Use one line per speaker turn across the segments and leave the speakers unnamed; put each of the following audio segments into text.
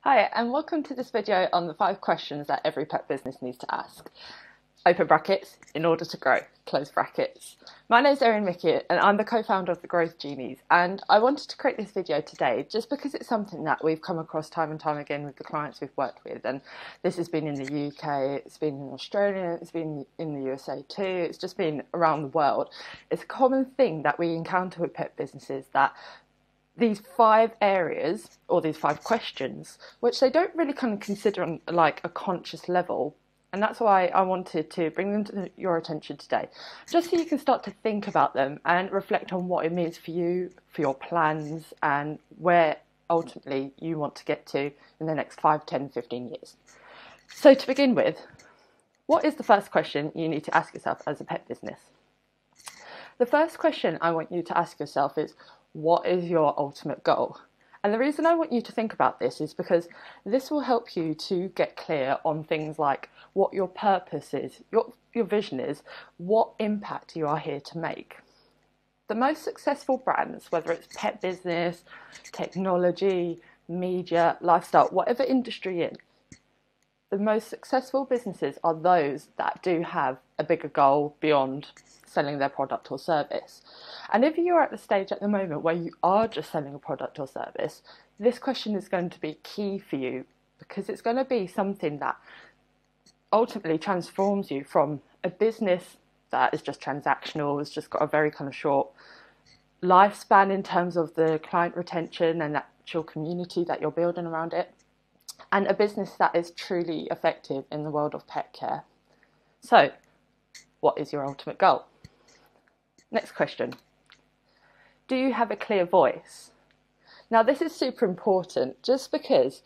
Hi, and welcome to this video on the 5 questions that every pet business needs to ask. Open brackets, in order to grow, close brackets. My name is Erin and I'm the co-founder of the Growth Genies, and I wanted to create this video today just because it's something that we've come across time and time again with the clients we've worked with, and this has been in the UK, it's been in Australia, it's been in the USA too, it's just been around the world. It's a common thing that we encounter with pet businesses, that these 5 areas or these 5 questions, which they don't really kind of consider on like a conscious level. And that's why I wanted to bring them to your attention today, just so you can start to think about them and reflect on what it means for you, for your plans, and where ultimately you want to get to in the next 5, 10, 15 years. So to begin with, what is the first question you need to ask yourself as a pet business? The first question I want you to ask yourself is, what is your ultimate goal? And the reason I want you to think about this is because this will help you to get clear on things like what your purpose is, your vision is, what impact you are here to make. The most successful brands, whether it's pet business, technology, media, lifestyle, whatever industry you're in, the most successful businesses are those that do have a bigger goal beyond selling their product or service. And if you're at the stage at the moment where you are just selling a product or service, this question is going to be key for you, because it's going to be something that ultimately transforms you from a business that is just transactional, has just got a very kind of short lifespan in terms of the client retention and actual community that you're building around it, and a business that is truly effective in the world of pet care. So, what is your ultimate goal? Next question. Do you have a clear voice? Now, this is super important just because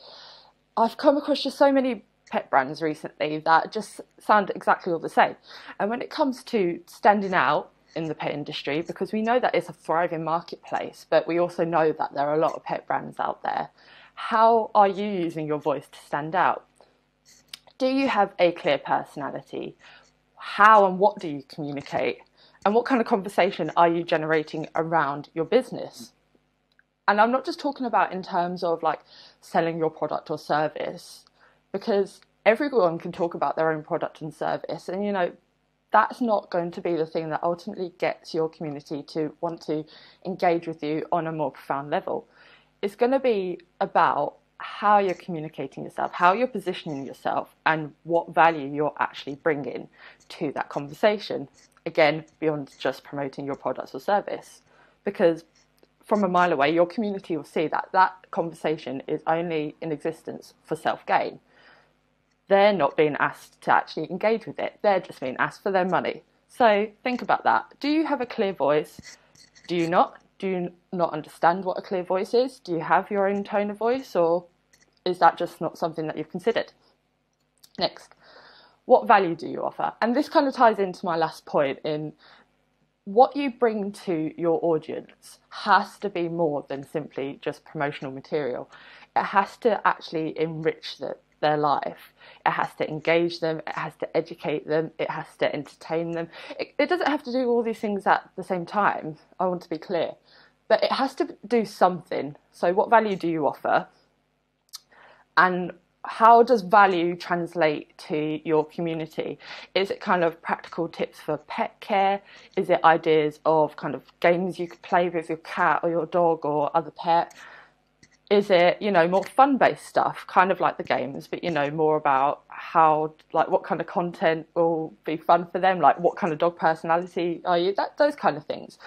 I've come across just so many pet brands recently that just sound exactly all the same. And when it comes to standing out in the pet industry, because we know that it's a thriving marketplace, but we also know that there are a lot of pet brands out there, how are you using your voice to stand out? Do you have a clear personality? How and what do you communicate? And what kind of conversation are you generating around your business? And I'm not just talking about in terms of like selling your product or service, because everyone can talk about their own product and service. And, you know, that's not going to be the thing that ultimately gets your community to want to engage with you on a more profound level. It's going to be about how you're communicating yourself, how you're positioning yourself, and what value you're actually bringing to that conversation. Again, beyond just promoting your products or service, because from a mile away, your community will see that that conversation is only in existence for self-gain. They're not being asked to actually engage with it. They're just being asked for their money. So think about that. Do you have a clear voice? Do you not? Do you not understand what a clear voice is? Do you have your own tone of voice, or is that just not something that you've considered? Next. What value do you offer? And this kind of ties into my last point in what you bring to your audience has to be more than simply just promotional material. It has to actually enrich their life. It has to engage them. It has to educate them. It has to entertain them. It doesn't have to do all these things at the same time. I want to be clear. But it has to do something. So what value do you offer? And how does value translate to your community? Is it kind of practical tips for pet care? Is it ideas of kind of games you could play with your cat or your dog or other pet? Is it, you know, more fun-based stuff, kind of like the games, but, you know, more about how, like, what kind of content will be fun for them? Like, what kind of dog personality are you? Those kind of things.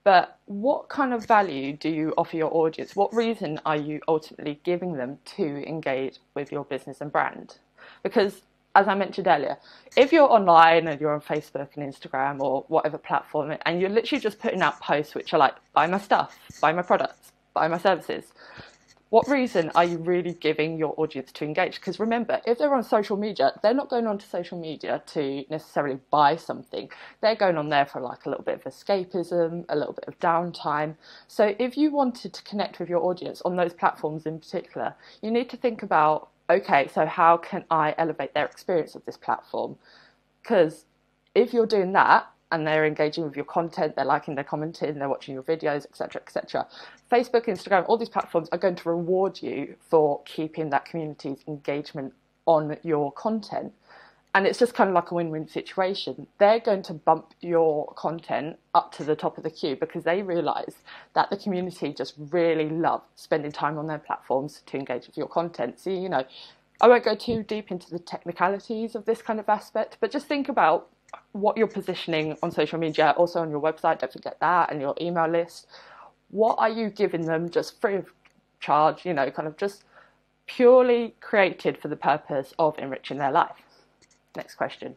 But what kind of value do you offer your audience? What reason are you ultimately giving them to engage with your business and brand? Because, as I mentioned earlier, if you're online and you're on Facebook and Instagram or whatever platform, and you're literally just putting out posts which are like, buy my stuff, buy my products, buy my services, what reason are you really giving your audience to engage? Because remember, if they're on social media, they're not going on to social media to necessarily buy something. They're going on there for like a little bit of escapism, a little bit of downtime. So if you wanted to connect with your audience on those platforms in particular, you need to think about, okay, so how can I elevate their experience of this platform? Because if you're doing that and they're engaging with your content, they're liking, they're commenting, they're watching your videos, etc., etc. Facebook, Instagram, all these platforms are going to reward you for keeping that community's engagement on your content. And it's just kind of like a win-win situation. They're going to bump your content up to the top of the queue because they realise that the community just really love spending time on their platforms to engage with your content. So, you know, I won't go too deep into the technicalities of this kind of aspect, but just think about what you're positioning on social media, also on your website, don't forget that, and your email list. What are you giving them just free of charge, you know, kind of just purely created for the purpose of enriching their life? Next question.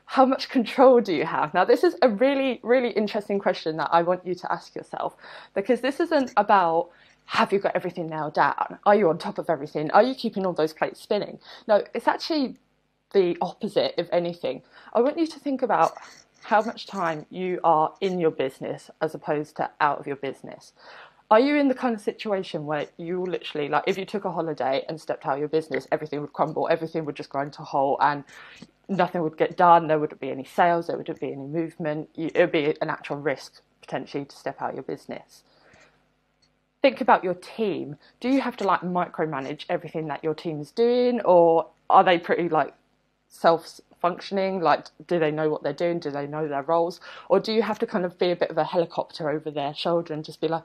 How much control do you have? Now, this is a really, really interesting question that I want you to ask yourself, because this isn't about have you got everything nailed down? Are you on top of everything? Are you keeping all those plates spinning? No, it's actually the opposite, if anything. I want you to think about how much time you are in your business as opposed to out of your business. Are you in the kind of situation where you literally, like, if you took a holiday and stepped out of your business, everything would crumble, everything would just grind to a halt, and nothing would get done, there wouldn't be any sales, there wouldn't be any movement, it would be an actual risk, potentially, to step out of your business? Think about your team. Do you have to, like, micromanage everything that your team is doing, or are they pretty, like, self-functioning? Like, do they know what they're doing? Do they know their roles? Or do you have to kind of be a bit of a helicopter over their shoulder and just be like,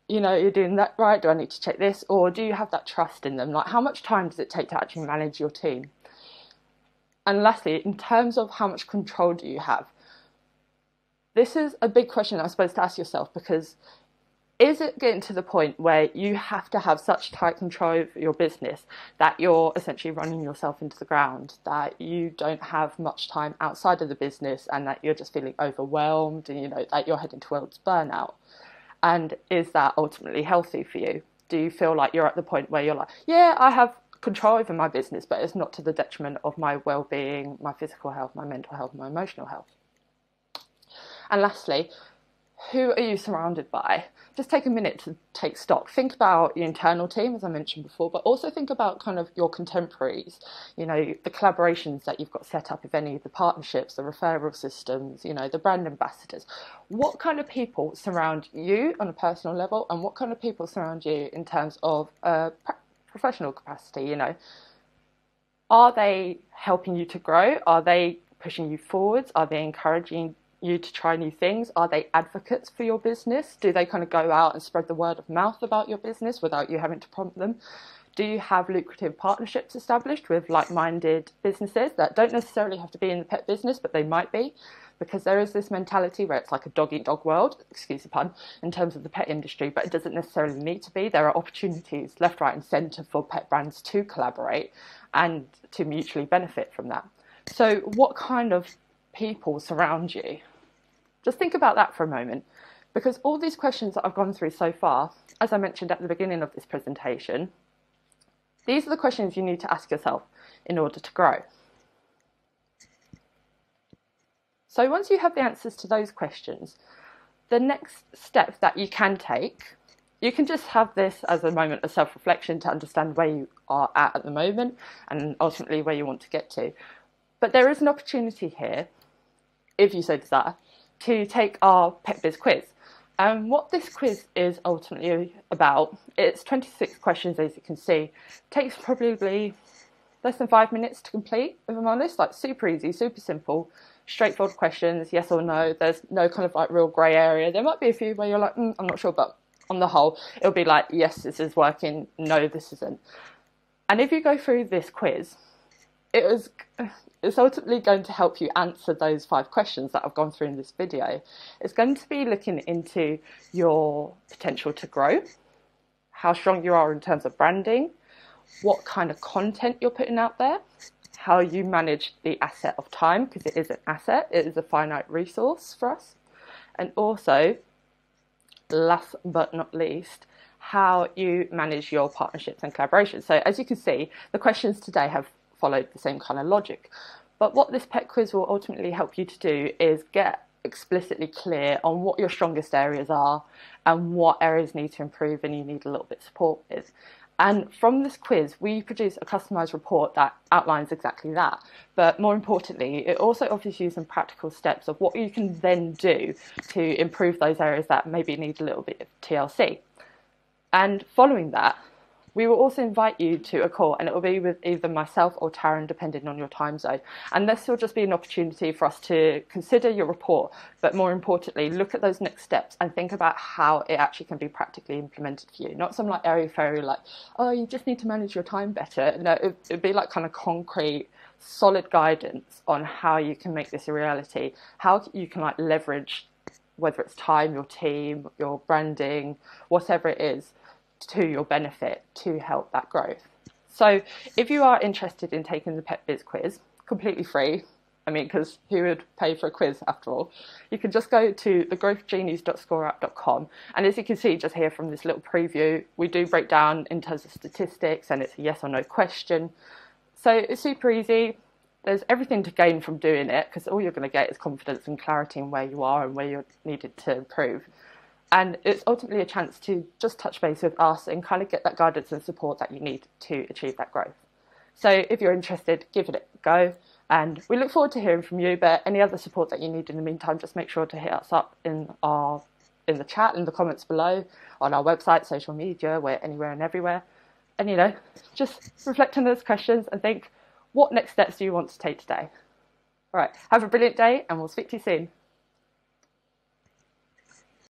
you know, you're doing that right, do I need to check this? Or do you have that trust in them? Like, how much time does it take to actually manage your team? And lastly, in terms of how much control do you have, this is a big question I'm supposed to ask yourself, because is it getting to the point where you have to have such tight control over your business that you're essentially running yourself into the ground, that you don't have much time outside of the business, and that you're just feeling overwhelmed, and, you know, that you're heading towards burnout? And is that ultimately healthy for you? Do you feel like you're at the point where you're like, yeah, I have control over my business, but it's not to the detriment of my well-being, my physical health, my mental health, my emotional health? And lastly, who are you surrounded by? Just take a minute to take stock. Think about your internal team, as I mentioned before, but also think about kind of your contemporaries, you know, the collaborations that you've got set up, if any, the partnerships, the referral systems, you know, the brand ambassadors. What kind of people surround you on a personal level, and what kind of people surround you in terms of professional capacity, you know? Are they helping you to grow? Are they pushing you forwards? Are they encouraging you to try new things? Are they advocates for your business? Do they kind of go out and spread the word of mouth about your business without you having to prompt them? Do you have lucrative partnerships established with like-minded businesses that don't necessarily have to be in the pet business, but they might be? Because there is this mentality where it's like a dog-eat-dog world, excuse the pun, in terms of the pet industry, but it doesn't necessarily need to be. There are opportunities left, right and centre for pet brands to collaborate and to mutually benefit from that. So what kind of people surround you? Just think about that for a moment, because all these questions that I've gone through so far, as I mentioned at the beginning of this presentation, these are the questions you need to ask yourself in order to grow. So once you have the answers to those questions, the next step that you can take, you can just have this as a moment of self-reflection to understand where you are at the moment and ultimately where you want to get to. But there is an opportunity here, if you so desire, to take our Pet Biz Quiz. And what this quiz is ultimately about, it's 26 questions, as you can see. It takes probably less than 5 minutes to complete, if I'm honest. Like, super easy, super simple, straightforward questions, yes or no. There's no kind of like real grey area. There might be a few where you're like, I'm not sure, but on the whole, it'll be like, yes, this is working, no, this isn't. And if you go through this quiz, it's ultimately going to help you answer those 5 questions that I've gone through in this video. It's going to be looking into your potential to grow, how strong you are in terms of branding, what kind of content you're putting out there, how you manage the asset of time, because it is an asset, it is a finite resource for us, and also, last but not least, how you manage your partnerships and collaborations. So as you can see, the questions today have followed the same kind of logic. But what this pet quiz will ultimately help you to do is get explicitly clear on what your strongest areas are and what areas need to improve and you need a little bit of support with. And from this quiz, we produce a customised report that outlines exactly that. But more importantly, it also offers you some practical steps of what you can then do to improve those areas that maybe need a little bit of TLC. And following that, we will also invite you to a call, and it will be with either myself or Taryn, depending on your time zone. And this will just be an opportunity for us to consider your report, but more importantly, look at those next steps and think about how it actually can be practically implemented for you. Not some like airy-fairy, like, oh, you just need to manage your time better. No, it'd be like kind of concrete, solid guidance on how you can make this a reality, how you can like leverage, whether it's time, your team, your branding, whatever it is, to your benefit to help that growth. So if you are interested in taking the Pet Biz quiz, completely free, I mean, because who would pay for a quiz after all, you can just go to thegrowthgenies.scoreup.com, and as you can see just here from this little preview, we do break down in terms of statistics, and it's a yes or no question. So it's super easy. There's everything to gain from doing it, because all you're going to get is confidence and clarity in where you are and where you're needed to improve. And it's ultimately a chance to just touch base with us and kind of get that guidance and support that you need to achieve that growth. So if you're interested, give it a go. And we look forward to hearing from you. But any other support that you need in the meantime, just make sure to hit us up in the chat, in the comments below, on our website, social media, we're anywhere and everywhere. And, you know, just reflect on those questions and think, what next steps do you want to take today? All right, have a brilliant day, and we'll speak to you soon.